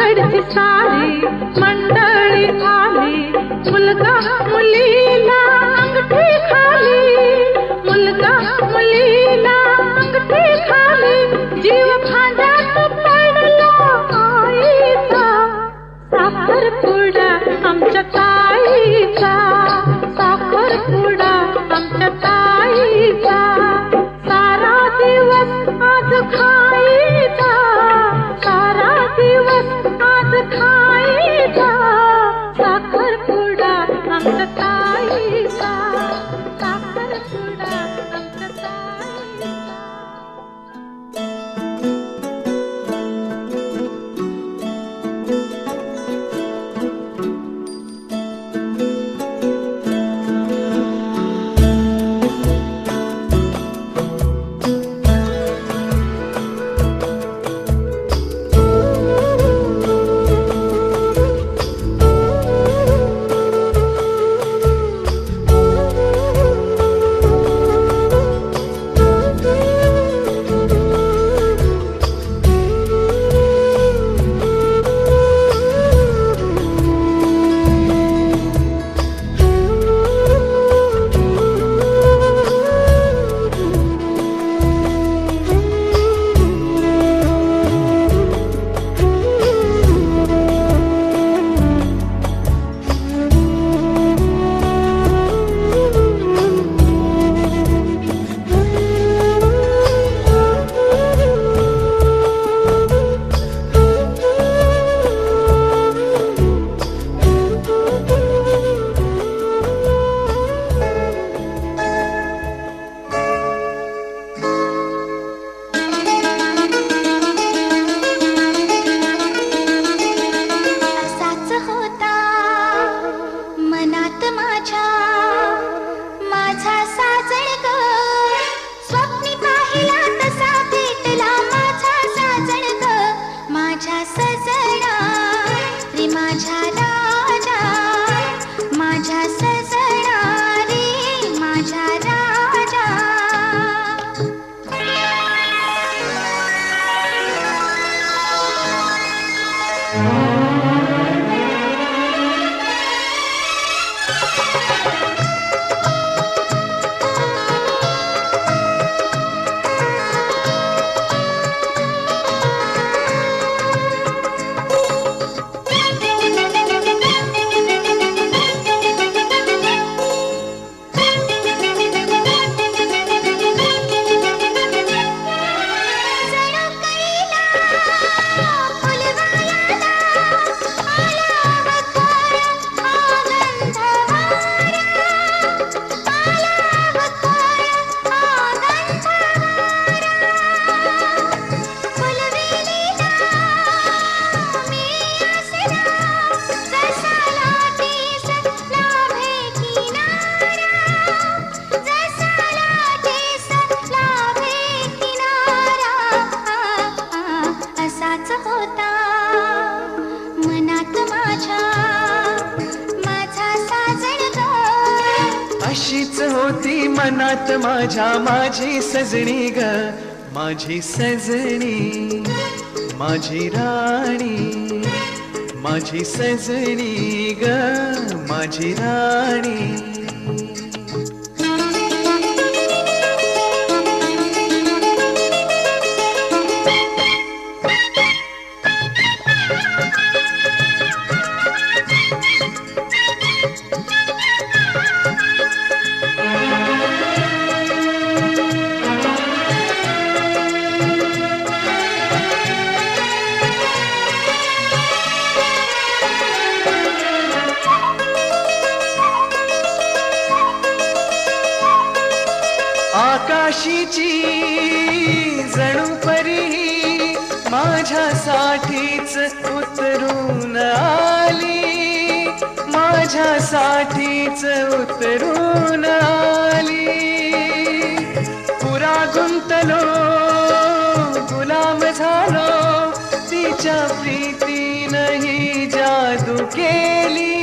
गावाकडची सारी मंडळी आली, मुलगा मुलीला अंगठी खाली, मुलगा मुलीला अंगठी खाली, जीव खांद्यात पडला आईचा, साखरपुडा आमच्या ताईचा, साखरपुडा आमच्या ताईचा, सारा दिवस आज खाईचा, सारा दिवस आज खाईचा, साखरपुडा आमच्या ताईचा, साखरपुडा आमच्या ताईचा. अशीच होती मनात माझ्या माझी सजणी ग, माझी सजणी, माझी राणी, माझी सजणी ग, माझी राणी. आकाशीची जणू परी माझ्यासाठीच उतरून आली, माझ्यासाठीच उतरून आली. पुरा गुंतलो गुलाम झालो, तिच्या प्रीतीनही जादू केली,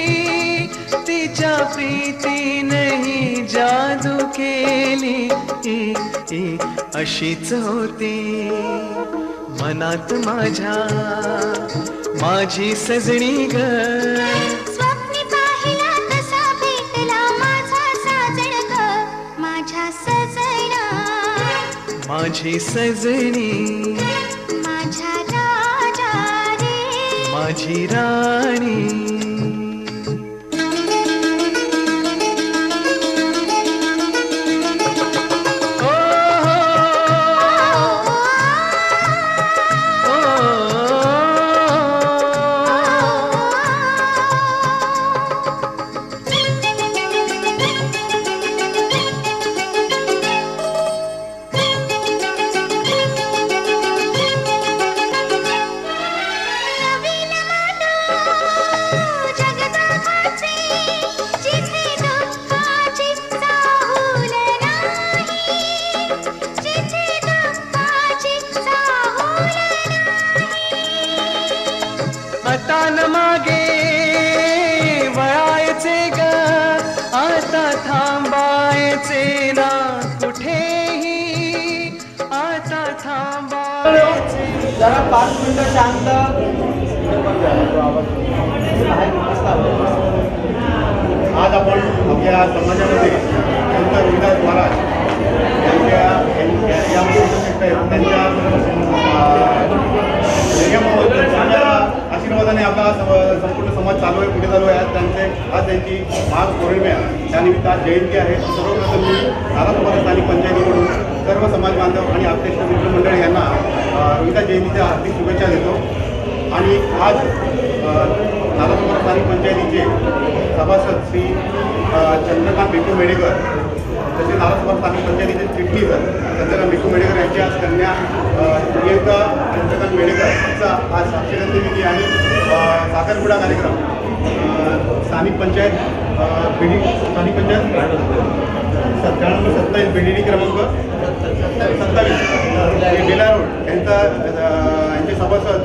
तिच्या प्रीतीनही जादू केली. अशीच होती मनात माझ्या माझी सजणी ग. स्वप्नी पाहिला तसा भेटला माझा साजण ग. माझ्या सजना माझी सजणी माझ्या राजा रे माझी राणी. आता न मागे वळायचे ग. आता थांबायचे ना कुठेही. आता थांबायचे. जरा 5 मिनिटं शांत. आज आपण आपल्या समाजामध्ये संत रविदास महाराज त्यांच्या आशीर्वादाने आपला संपूर्ण समाज चालू आहे, पुढे चालू आहे. आज त्यांची माघ पौर्णिमा त्यानिमित्त आज जयंती आहे. सर्वप्रथम मी नारायणपूर स्थानिक पंचायतीकडून सर्व समाज बांधव आणि आपले मित्रमंडळी यांना रविदास जयंतीच्या हार्दिक शुभेच्छा देतो. आणि आज नारायणपूर स्थानिक पंचायतीचे सभासद श्री चंद्रकांत भिकू मेडेकर तसेच नारायणपूर स्थानिक पंचायतीचे चिटणीस चंद्रकांत भिकू मेडेकर यांची आज कन्या प्रियंका चंद्रकांत मेडेकर यांचा आज साक्षरते विधी आणि साखरपुडा कार्यक्रम स्थानिक पंचायत स्थानिक पंचायत 97 BDD क्रमांक 27 बेला रोड यांचे सभासद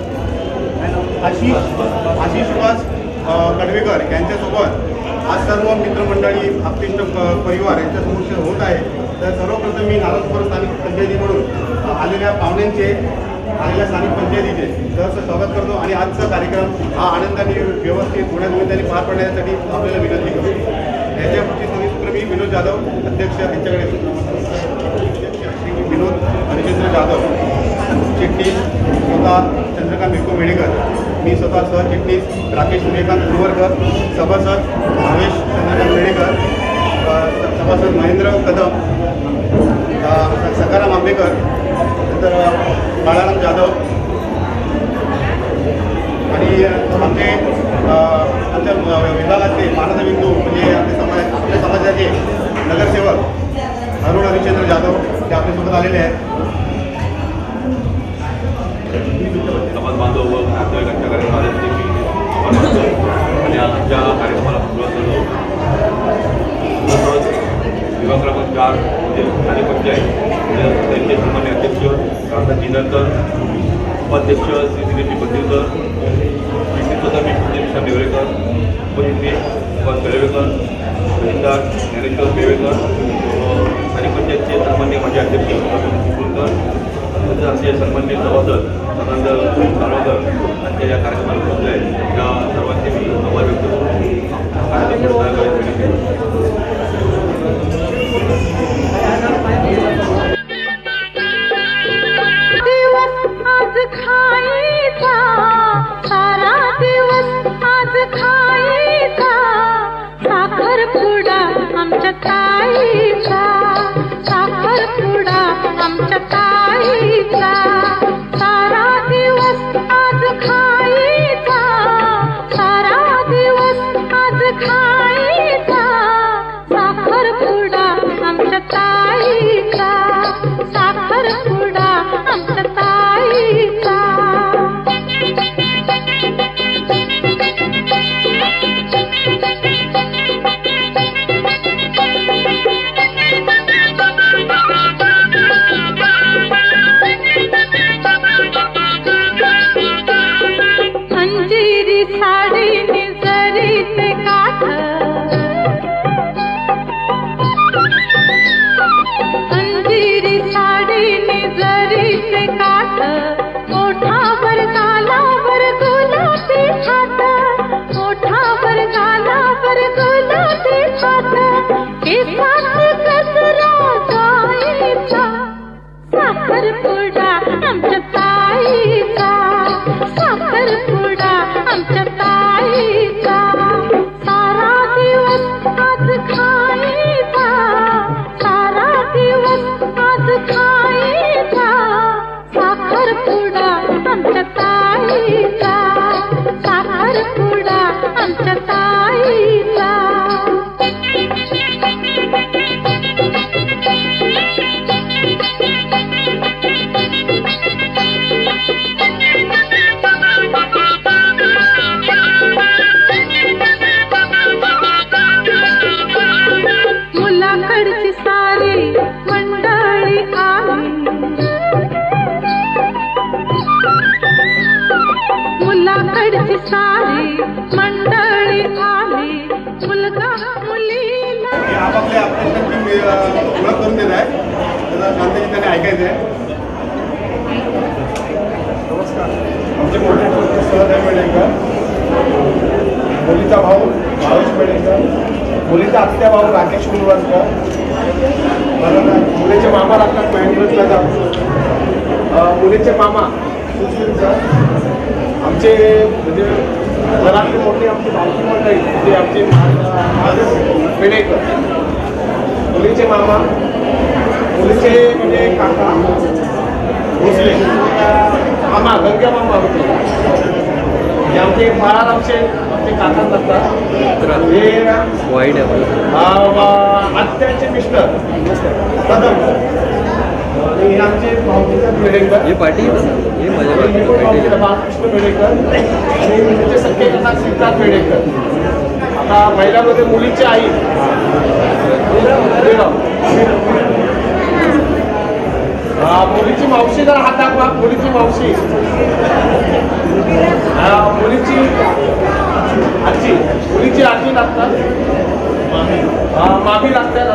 आशिष सुहास कडवेकर यांच्यासोबत आज सर्व मित्रमंडळी आपतिष्ट परिवार यांच्यासमोर होत आहे. तर सर्वप्रथम मी नारायणपूर स्थानिक पंचायतीकडून आलेल्या पाहुण्यांचे आलेल्या स्थानिक पंचायतीचे सहर्ष स्वागत करतो आणि आजचा कार्यक्रम हा आनंदाने व्यवस्थित गुण्यागोविंदाने पार पडण्यासाठी आपल्याला विनंती करतो. याच्या पुढची सविस्तर मी विनोद जाधव अध्यक्ष यांच्याकडे श्री विनोद हरिचंद्र जाधव चिटणीस स्वतः चंद्रकांत भिकू मेडेकर, मी स्वतः सहचिटणीस राकेश सूर्यकांत गुरवरकर, सभासद भावेश चंद्रकांत मेडेकर, सभासद महेंद्र कदम, सकाराम आंबेकर, नंतर बाळाराम जाधव आणि आमच्या विभागातले मानदबिंदू म्हणजे आपल्या समाजाचे नगरसेवक अरुण हरिचंद्र जाधव ते आपल्यासोबत आलेले आहेत. समाज बांधव व नातेवाईकांच्या कार्यक्रमाला आणि आजच्या कार्यक्रमाला सुरुवात झालो. विभाग क्रमांक 4 म्हणजे स्थानिक पंचायत त्यांचे सामान्य अध्यक्ष रामदास जिनकर, उपाध्यक्ष श्री दिलीप पत्तीकर, स्वतः मी दिशा नेवरेकर, उपजिल्हे तळेवेकर, तहसीलदार ज्ञानेश्वर बेवेकर, स्थानिक पंचायतचे सामान्य माझे अध्यक्ष चिपळूणकर, तसेच आमचे सन्मान्य सभासद सदानंद साळवेकर यांच्या या कार्यक्रमाला पोहोचले आहेत. या सर्वांचे मी आभार व्यक्त आज खायचा सारा दिवस आज खायचा साखरपुडा आमच्या ताईचा साखरपुडा आमच्या ताईचा सारा दिवस आज खायचा सारा दिवस आज खायचा साखरपुडा आमच्या ताईचा साखरपुडा आमच्या ताईचा. अंजिरी साडी निजरीचे काठ अंजिरी साडी निजरीचे काठ ओठावर गालावर गुलाबी साखरपुडा आमच्या ताईचा. मुलाकडची सारी मंडळी आली, मुलाकडची सारी मंडळी आली, मुलगा मुलीला. आपापल्या आपल्याची ओळख करून देत आहे, त्याला शांततेने त्याने ऐकायचं आहे. नमस्कार. आमचे मोठे सहदेव मेळेकर, मुलीचा भाऊ भावेश मेळेकर, मुलीचा आत्या भाऊ राकेश मुलवणकर, मुलीचे मामा लागतात महेंद्र कदम, मुलीचे मामा सुशील सर, आमचे म्हणजे घरातले मोठे आमची भावकी मंडळी म्हणजे आमचे पेडेकर, मुलीचे मामा, मुलीचे म्हणजे काका भोसले, मामा गंगा मामा होते, हे आमचे फार आमचे काका लागतात. हे वाईट आहे आत्याचे मिस्टर कदम आणि हे आमचे भावकीचे पेडेकर, हे पाठी हे माझ्या बालकृष्ण पेडेकर आणि मुलीचे सख्खे काका सिद्धार्थ पेडेकर. आता महिलांमध्ये मुलीची आई मुलीची मावशी जर हात दाखवा, मुलीची मावशी, मुलीची आजी, मुलीची आजी लागतात, मामी लागतात.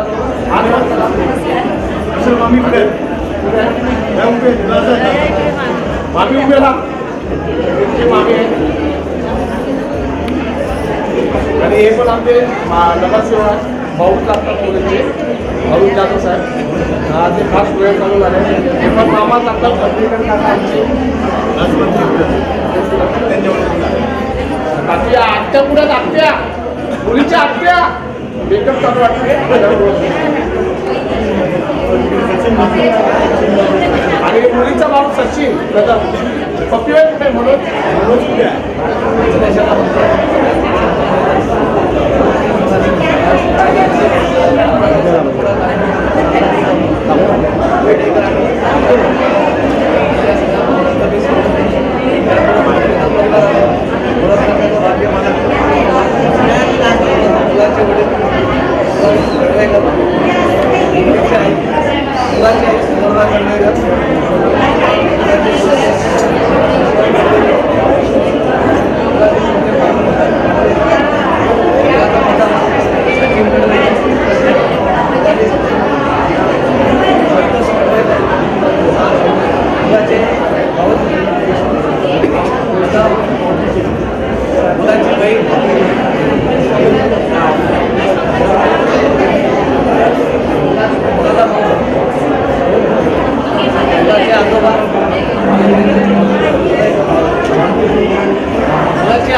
मामी कुठे मामी उभे राहा, मामी आहे. आणि हे पण आमचे नगरसेवक भाऊ लागतात मुलीचे, अरुण जाधव साहेब, ते खास वेळ चालू झाले. हे पण मामा लागतात पत्रिकर काका आमचे. बाकी आत्या पुढे आत्या, मुलीच्या आत्या मेकअप चालू वाटते. आणि मुलीचा भाऊ सचिन कदम, पप्पी आहे कुठे म्हणून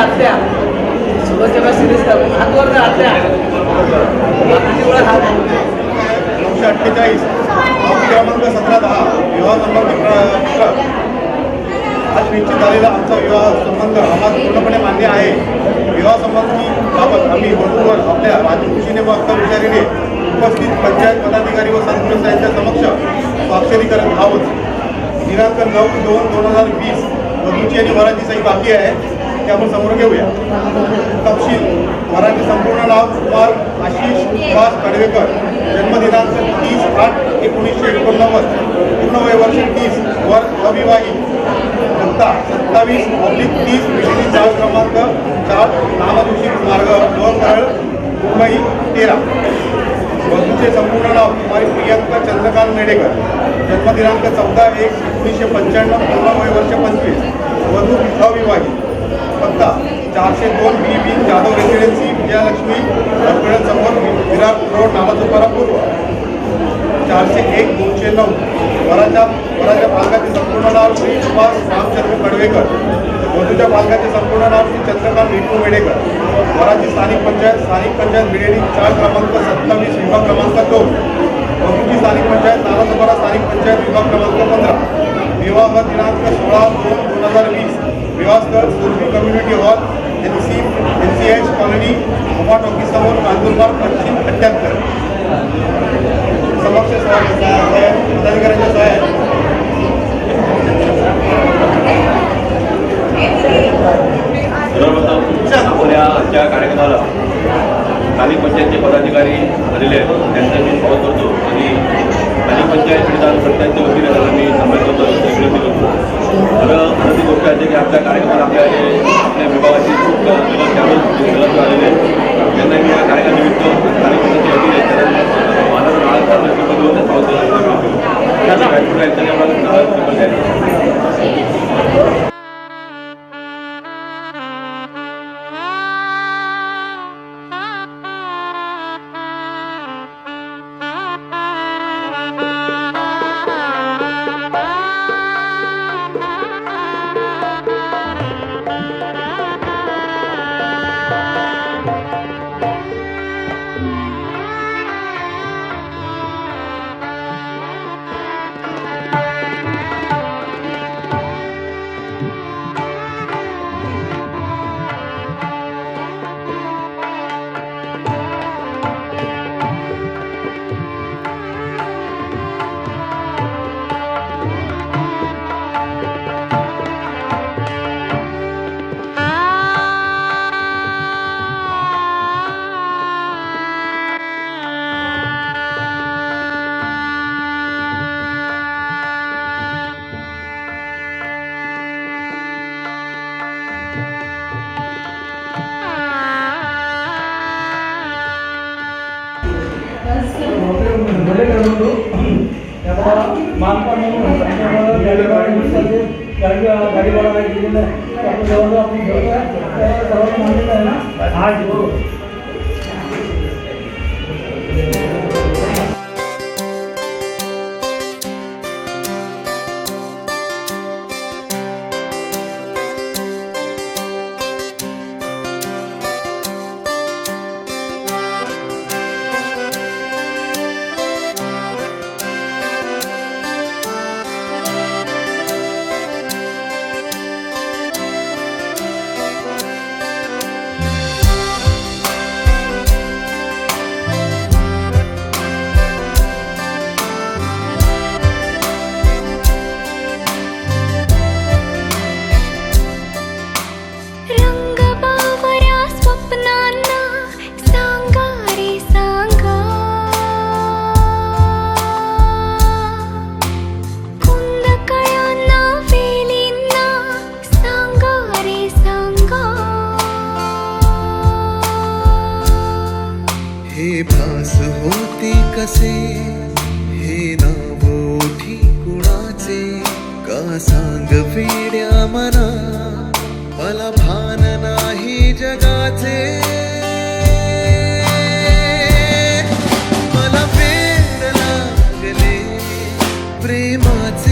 आत्या सुरुवातीला सिरीज हातवर आत्या 948 क्रमांक 1710 विवाह संबंध आज निश्चित झालेला आमचा विवाह संबंध आम्हाला पूर्णपणे मान्य आहे. विवाह संबंधी बाबत आम्ही वधूवर आपल्या राजखुशीने व अख्तरविचारीने उपस्थित पंचायत पदाधिकारी व सरपंच यांच्या समक्ष स्वाक्षरी करत आहोत. दिनांक 9/2/2020 वधूची आणि वराची सही बाकी आहे, ते आपण समोर घेऊया. तपशील: वराचे संपूर्ण नाव कुमार आशिष सुभाष कडवेकर, जन्मदिनांक 30/8/1989, पूर्ण वय वर्ष 30, वर अविवाहित, पत्ता 27/30 विषयी चाळ क्रमांक 4 नामदूषित मार्ग 2 परळ मुंबई 13. वधूचे संपूर्ण नाव कुमारी प्रियंका चंद्रकांत मेडेकर, जन्मदिनांक 14/1/1995, पूर्ण वय वर्ष 25, वधू अविवाहित, पत्ता 402 B Jadhav residency Vijayalakshmi hospital समोर विरार रोड नालासोपारा पूर्व. 401-209. वराच्या पालकाचे संपूर्ण नाव श्री सुभाष रामचंद्र कडवेकर, वधूच्या पालकाचे संपूर्ण नाव श्री चंद्रकांत विठू मेडेकर. वराची स्थानिक पंचायत बिडेडी 4 क्रमांक 27 विभाग क्रमांक 2. वधूची स्थानिक पंचायत नालासोपारा स्थानिक पंचायत विभाग क्रमांक 15. विवाह दिनांक 16/2/2020. विवाहस्थळ Surabhi community hall NC colony Uma टॉकीजसमोर नंदुरबार पश्चिम 78. समक्ष पदाधिकाऱ्यांच्या सह्या आहेत. सर्वप्रथम आपल्या आजच्या कार्यक्रमाला स्थानिक पंचायतचे पदाधिकारी आलेले आहेत त्यांचं मी स्वागत करतो आणि स्थानिक पंचायत विधान सत्तांच्या वतीने त्यांना मी सन्मान करतो विनंती करतो. तर आनंदी गोष्ट आहे की आपल्या कार्यक्रमाला आपल्या विभागाचे खूप सदस्य आलेले आहेत. त्यांना मी या कार्यक्रमानिमित्त स्थानिक पंचायतच्या वतीने त्यांना मानव राहणार स्वागत करायचं. गाडी वाला दिलेलं आहे आपण जवळ आपण घेऊया सर्वांना मान्य आहे ना. हा घेऊ. भास होते कसे हे नाव ओठी कुणाचे का सांग वेड्या मना मला भान नाही जगाचे मला वेड लागले प्रेमाचे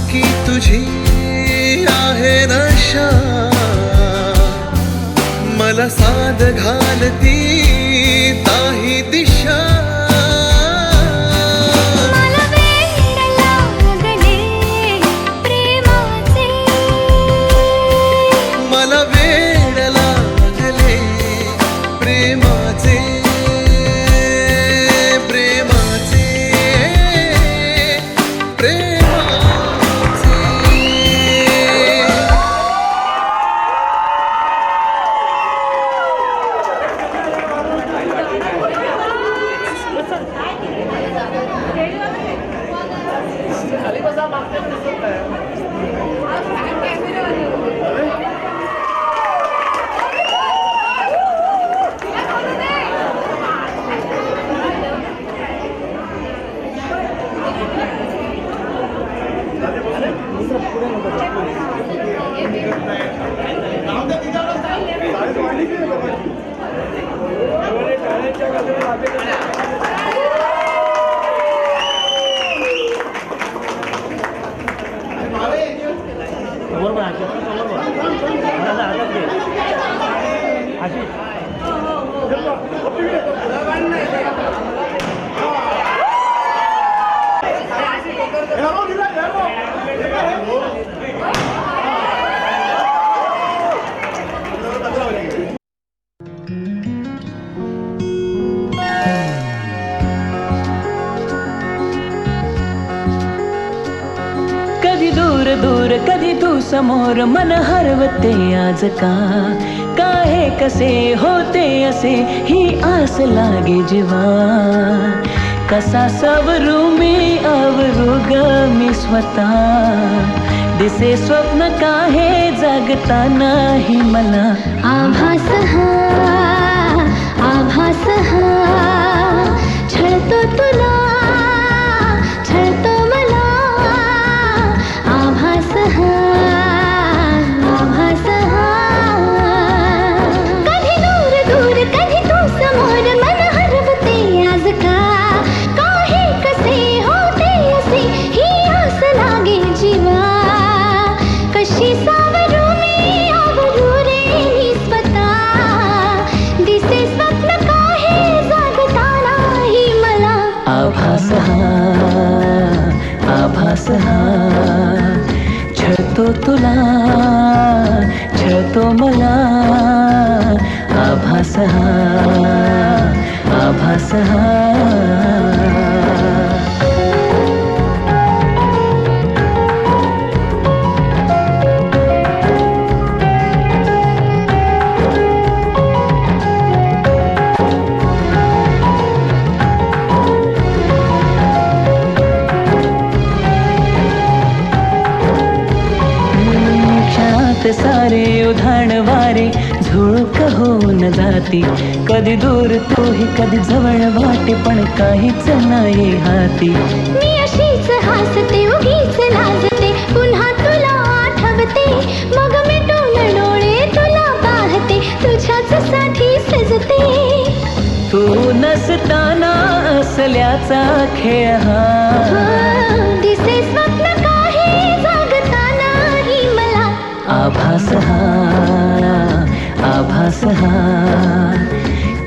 की तुझी आहे नशा मला साध घालती ताही दिशा मला वेड लागले प्रेमाचे मला वेड लागले प्रेमाचे प्रेमाचे कधी दूर दूर कधी तू समोर मन हरवते आज का हे कसे होते असे ही आस लागे जीवा कसा सवरू मी आवरू ग मी स्वतः दिसे स्वप्न काहे जागता नाही मला आभास हा छळतो तुला छळतो मला आभास हा कधी दूर दूर कधी तू समोर मन हरवते आज काहे कसे होते असे ही आस लागे जीवा कशी सावरू मी आवरू रे मी स्वतः दिसे स्वप्न काहे जागता नाही मला आभास हा छळतो तुला छळतो मला आभास हा सारे उधाण वारे झुळक होऊन जाती कधी दूर तूही कधी जवळ वाटे पण काहीच नाही हाती मी अशीच हसते उगीच लाजते पुन्हा तुला आठवते मग मिटून डोळे तुला पाहते तुझ्याच साठी सजते तू नसताना असल्याचा खेळ हा दिसे स्वप्न काहे जागता नाही मला आभास हा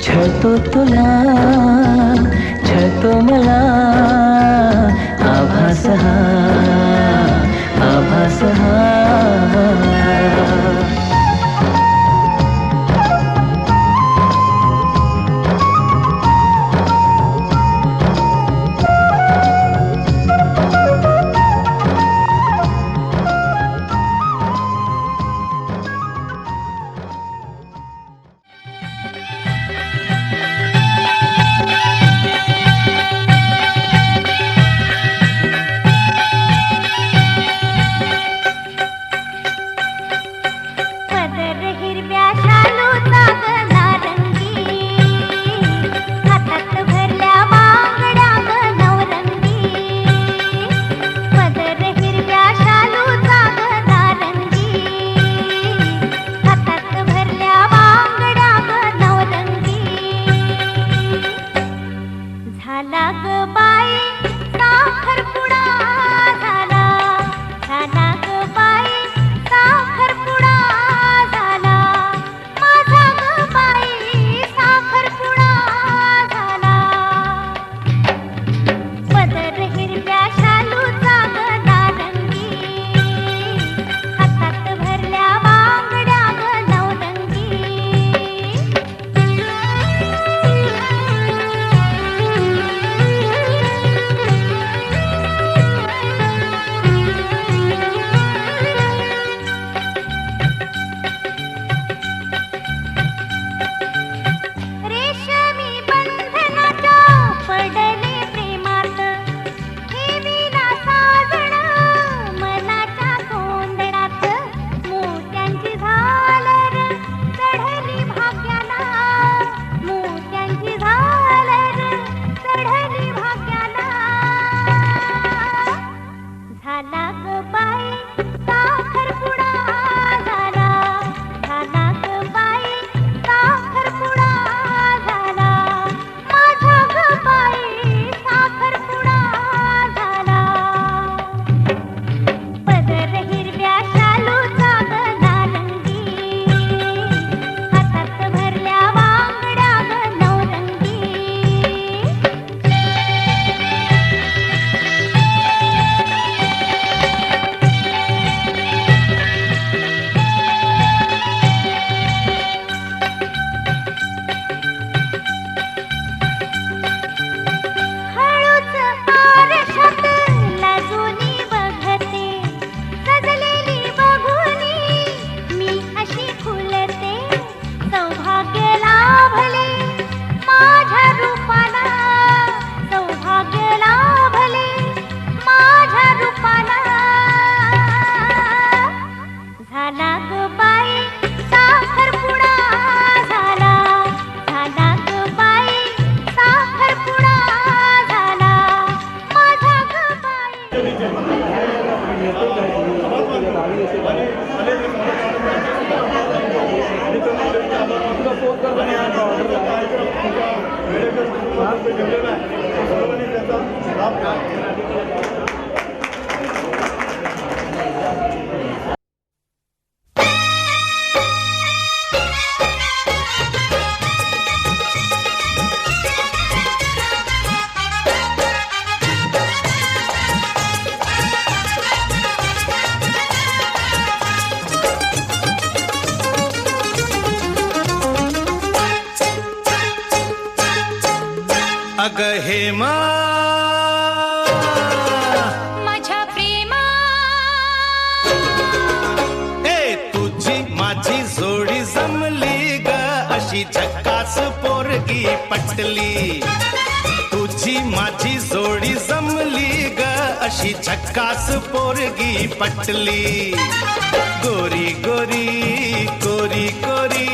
छळतो तुला छळतो मला आभास हा पदर हिरव्या शालूचा ग नारंगी हातात भरल्या बांगड्या ग नवरंगी पदर हिरव्या शालूचा ग नारंगी हातात भरल्या बांगड्या ग नवरंगी झाला ग बाई साखरपुडा झाला ग बाई साखरपुडा झाला माझा ग बाई साखरपुडा झाला पदर हिरव्या शालूचा ग नारंगी हातात भरल्या बांगड्या ग नवरंगी अगं हेमा माझ्या प्रेमा ए तुझी माझी जोडी जमली ग अशी झक्कास पोरगी पटली तुझी माझी जोडी जमली ग अशी झक्कास पोरगी पटली गोरी गोरी कोरी कोरी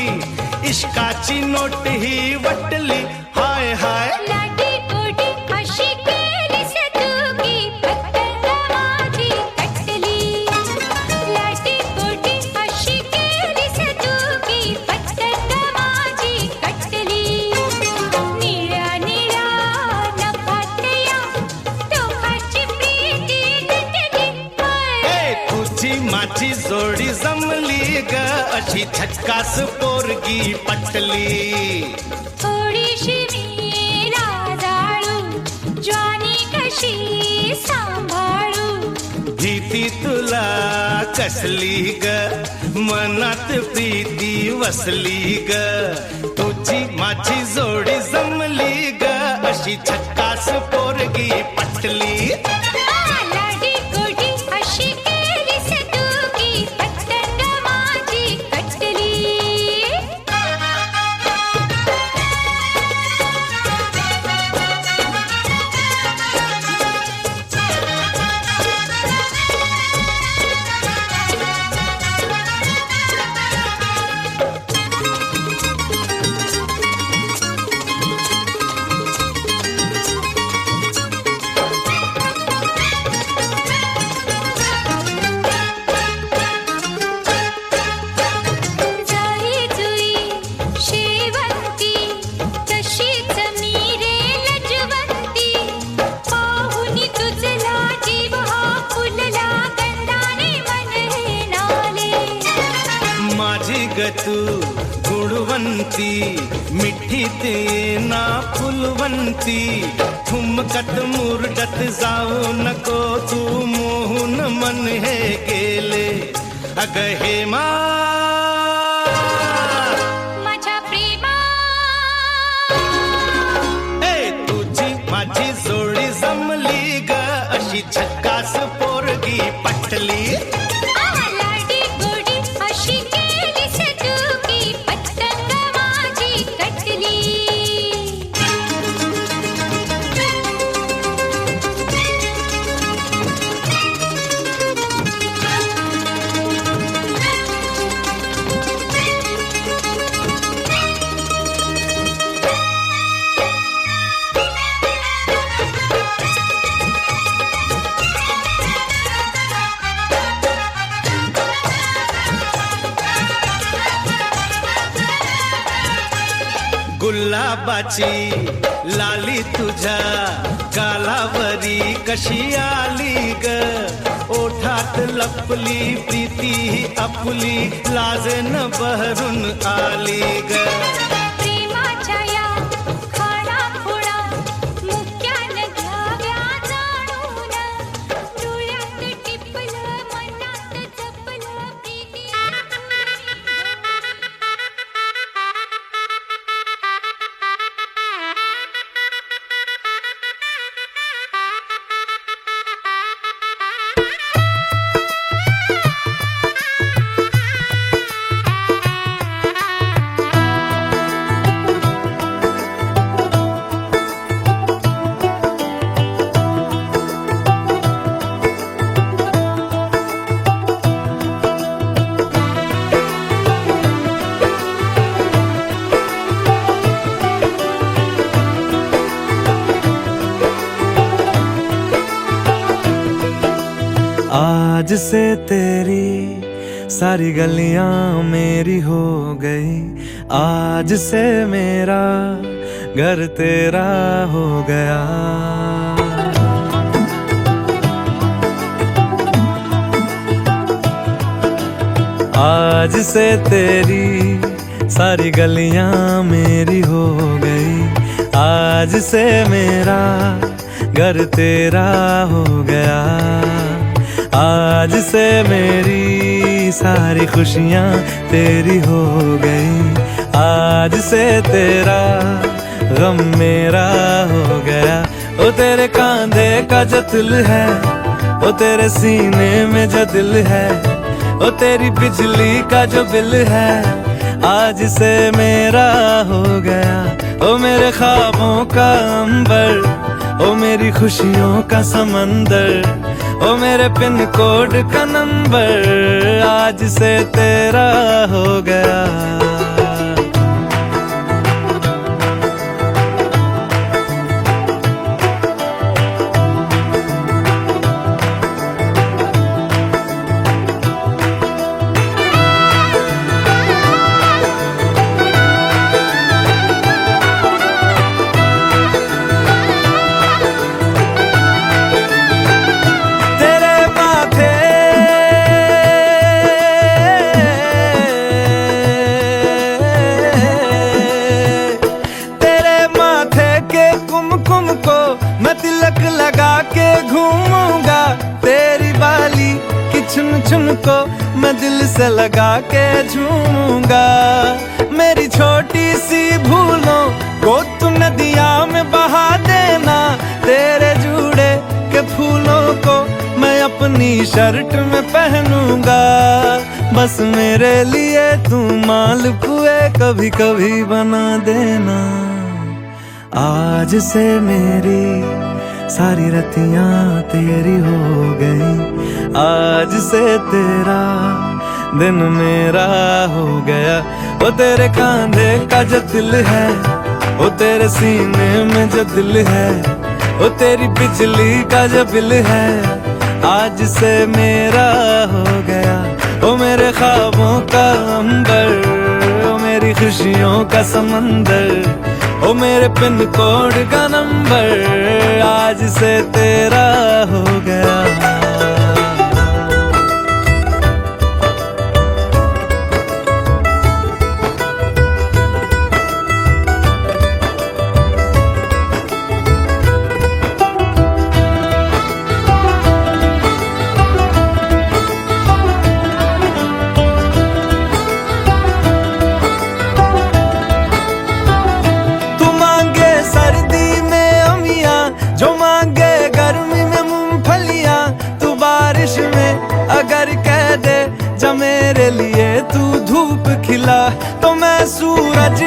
इश्काची नोट ही वटली हाय हाय लाटी गोडी अशी केलीस तू की पतंग माझी कटली लाटी गोडी अशी केलीस तू की पतंग माझी कटली निळ्या निळ्या नभातया तोफाची प्रीती तुटली ए तुझी माझी जोडी जमली ग अशी झक्कास पोरगी पटली थोडीशी मी लाजाळू ज्वानी कशी सांभाळू भीती तुला कसली ग मनात प्रीती वसली ग तुझी माझी जोडी जमली ग अशी झक्कास पोरगी पटली लाडी गोडी अशी केलीस तू की पतंग माझी कटली जाई जुई शेवंती तशीच मी रे लजवंती पाहुनी तुझला जीव हा फुलला गंधाने मन हे नाले माझी ग तू गुणवंती मिठी ते ना फुलवंती ठुमकत मुरडत जाऊ नको तू मोहून मन हे गेले अग हेमा माझ्या प्रेमा ए तुझी माझी जोडी जमली ग अशी झक्कास पोरगी पटली लाडी गोडी अशी केलीस तू की पतंग माझी कटली गुलाबाची लाली तुझ्या गालावरी कशी आली ग ओठात लपली प्रीती आपली लाजन बहरून आली ग प्रेमाच्या या खाणाखुणा मुक्यान घ्याव्या जाणून डोळ्यात टिपलं मनात जपलं प्रीती आज से तेरी सारी गलियां मेरी हो गई आज से मेरा घर तेरा हो गया आज से तेरी सारी गलियां मेरी हो गई, आज से मेरा घर तेरा हो गया, आज से मेरी सारी खुशियां तेरी हो गई, आज से तेरा गम मेरा हो गया। ओ तेरे कांधे का जो दिल है, ओ तेरे सीने में जो दिल है, ओ तेरी बिजली का जो बिल है, आज से मेरा हो गया। ओ मेरे ख्वाबों का अंबर, ओ मेरी खुशियों का समंदर, ओ मेरे पिन कोड का नंबर, आज से तेरा हो गया। तिलक लगा के घूमूंगा, तेरी बाली की चुन चुन को मैं दिल से लगा के झूमूंगा। मेरी छोटी सी भूलों को तू नदिया में बहा देना, तेरे जूड़े के फूलों को मैं अपनी शर्ट में पहनूंगा। बस मेरे लिए तू मालपुए कभी कभी बना देना। आज से मेरी सारी रतियां तेरी हो गई, आज से तेरा दिन मेरा हो गया। वो तेरे कांधे का जो दिल है, वो तेरे सीने में जो दिल है, वो तेरी बिजली का जो बिल है, आज से मेरा हो गया। वो मेरे ख्वाबों का अंबर, वो मेरी खुशियों का समंदर, ओ मेरे पिन कोड का नंबर, आज से तेरा हो गया। जो मांगे गर्मी में मूंगफलियां, तू बारिश में अगर कह दे जा मेरे लिए तू धूप खिला, तो मैं सूरज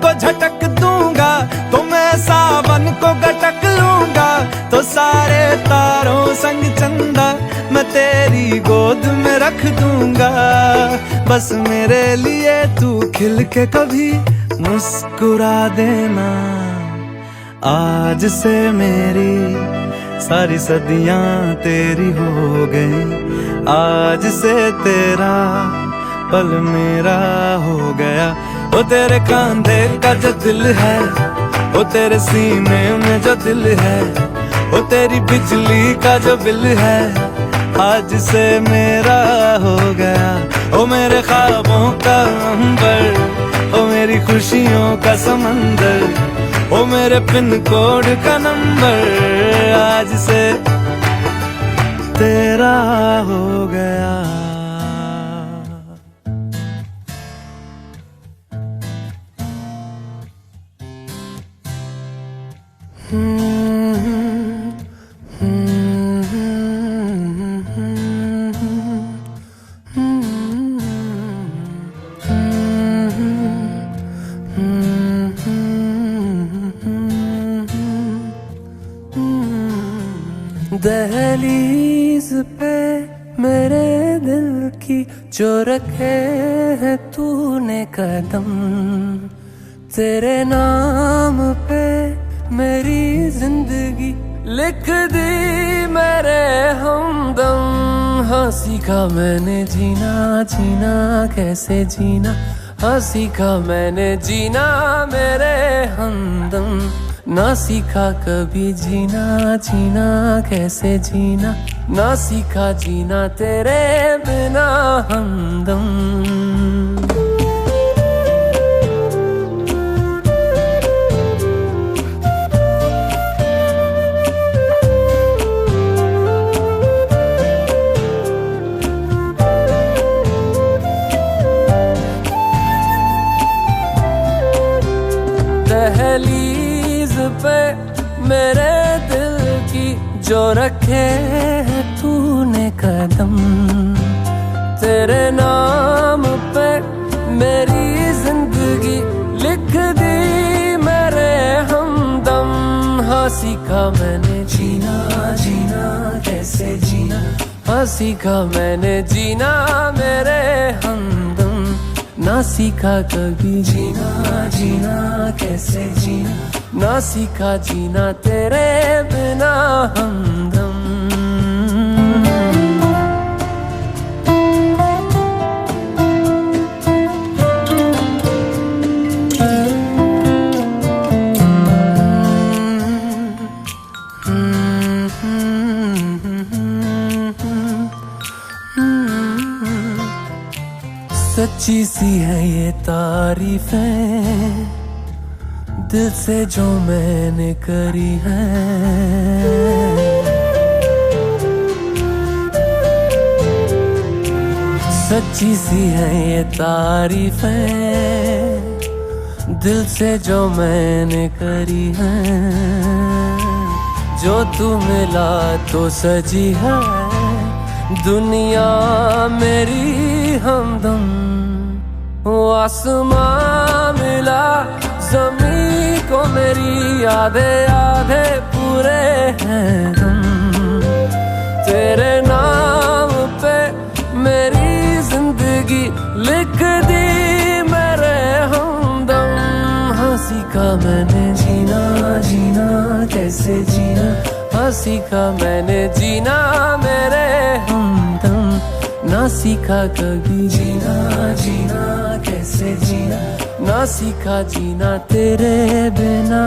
को झटक दूंगा, तो मैं सावन को गटक लूंगा। तो सारे तारों संग चंदा मैं तेरी गोद में रख दूंगा। बस मेरे लिए तू खिल के कभी मुस्कुरा देना। आज से मेरी सारी सदियां तेरी हो गई, आज से तेरा पल मेरा हो गया। वो तेरे कांधे का जो दिल है, वो तेरे सीने में जो दिल है, वो तेरी बिजली का जो बिल है, आज से मेरा हो गया। ओ मेरे ख्वाबों का अंबर, ओ मेरी खुशियों का समंदर, ओ मेरे पिन कोड का नंबर, आज से तेरा हो गया। दहलीज पे मेरे दिल की जो रखे है तूने कदम, तेरे नाम पे मेरी जिंदगी लिख दी मेरे हमदम। हाँ सीखा मैंने जीना, जीना कैसे जीना, हाँ सीखा मैंने जीना मेरे हमदम। ना सीखा कभी जीना, जीना कैसे जीना, ना सीखा जीना तेरे बिना हमदम। दहलीज पे मेरे दिल की जो रखे है तूने कदम, तेरे नाम पे मेरी जिंदगी लिख दी मेरे हमदम। हाँ सीखा मैंने जीना, जीना कैसे जीना, हाँ सीखा मैंने जीना मेरे हमदम। ना सीखा कभी जीना, जीना कैसे जीना, ना सीखा जीना तेरे बिना हमदम। सच्ची सी है ये तारीफें दिल से जो मैंने करी है, सच्ची सी है ये तारीफें दिल से जो मैंने करी है। जो तू मिला तो सजी है दुनिया मेरी हमदम। वो आसमां मिला ज़मीं को मेरी आधे आधे पूरे हैं हम। तेरे नाम पे मेरी जिंदगी लिख दी मेरे हमदम। हाँ सीखा मैंने जीना, जीना कैसे जीना, हाँ सीखा मैंने जीना मेरे हमदम। ना सीखा कभी जीना, जीना कैसे जीना, ना सीखा जीना तेरे बिना।